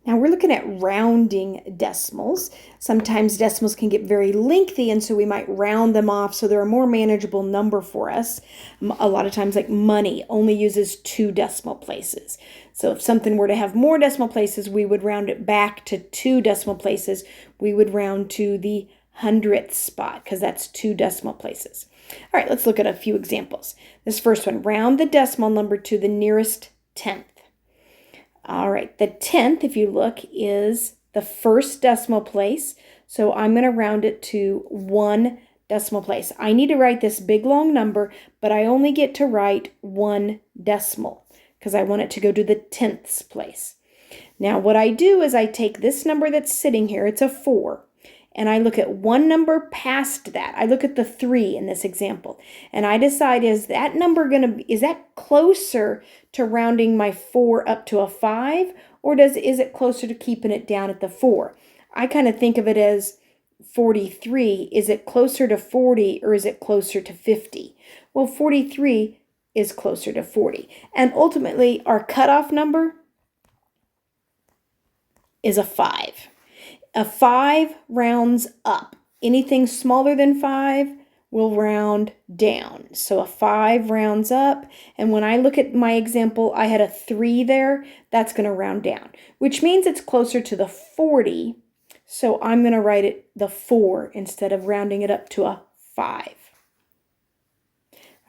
Now we're looking at rounding decimals. Sometimes decimals can get very lengthy, and so we might round them off so they're a more manageable number for us. A lot of times, like money only uses 2 decimal places. So if something were to have more decimal places, we would round it back to 2 decimal places. We would round to the hundredth spot because that's 2 decimal places. All right, let's look at a few examples. This first one, round the decimal number to the nearest tenth. All right, the 10th, if you look, is the first decimal place. So I'm going to round it to 1 decimal place. I need to write this big long number, but I only get to write 1 decimal because I want it to go to the 10ths place. Now what I do is I take this number that's sitting here, it's a 4, and I look at one number past that. I look at the 3 in this example, and I decide, is that number is that closer to rounding my 4 up to a 5, or is it closer to keeping it down at the 4? I kind of think of it as 43. Is it closer to 40 or is it closer to 50? Well, 43 is closer to 40. And ultimately, our cutoff number is a 5. A 5 rounds up. Anything smaller than 5 will round down. So a 5 rounds up, and when I look at my example, I had a 3 there. That's going to round down, which means it's closer to the 40. So I'm going to write it the 4 instead of rounding it up to a 5.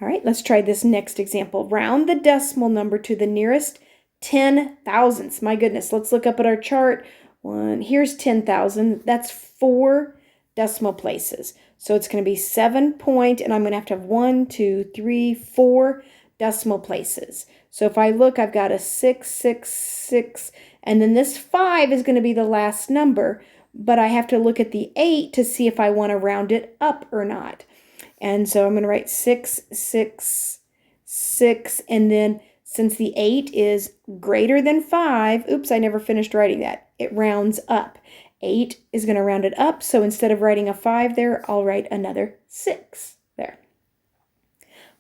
All right, let's try this next example. Round the decimal number to the nearest 10 thousandths. My goodness, let's look up at our chart. Here's 10,000. That's 4 decimal places. So it's going to be 7 point, and I'm going to have 1, 2, 3, 4 decimal places. So if I look, I've got a 6, 6, 6, and then this 5 is going to be the last number, but I have to look at the 8 to see if I want to round it up or not. And so I'm going to write 6, 6, 6, and then since the 8 is greater than 5, oops, I never finished writing that. It rounds up. 8 is going to round it up, so instead of writing a 5 there, I'll write another 6 there.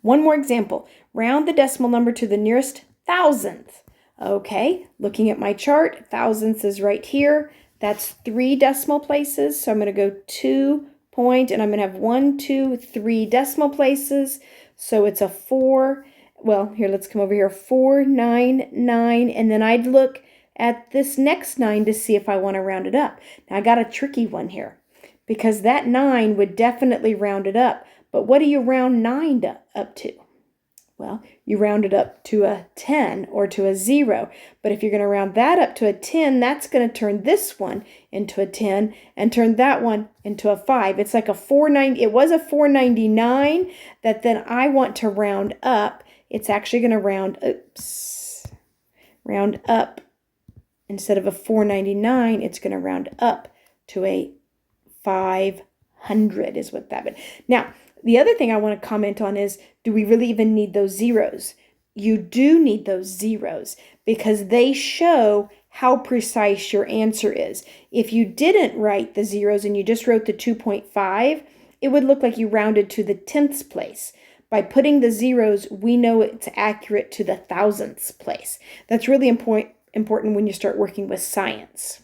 One more example. Round the decimal number to the nearest thousandth. Okay, looking at my chart, thousandths is right here. That's 3 decimal places, so I'm going to go 2 point, and I'm going to have 1, 2, 3 decimal places, so it's a 4. Well, here, let's come over here, 4, 9, 9, and then I'd look at this next 9 to see if I want to round it up. Now, I got a tricky one here because that 9 would definitely round it up, but what do you round 9 up to? Well, you round it up to a 10 or to a 0, but if you're going to round that up to a 10, that's going to turn this one into a 10 and turn that one into a 5. It's like a 490. It was a 499 that then I want to round up. It's actually going to round up. Instead of a 499, it's going to round up to a 500 is what that meant. Now, the other thing I want to comment on is, do we really even need those zeros? You do need those zeros because they show how precise your answer is. If you didn't write the zeros and you just wrote the 2.5, it would look like you rounded to the 10th place. By putting the zeros, we know it's accurate to the thousandths place. That's really important when you start working with science.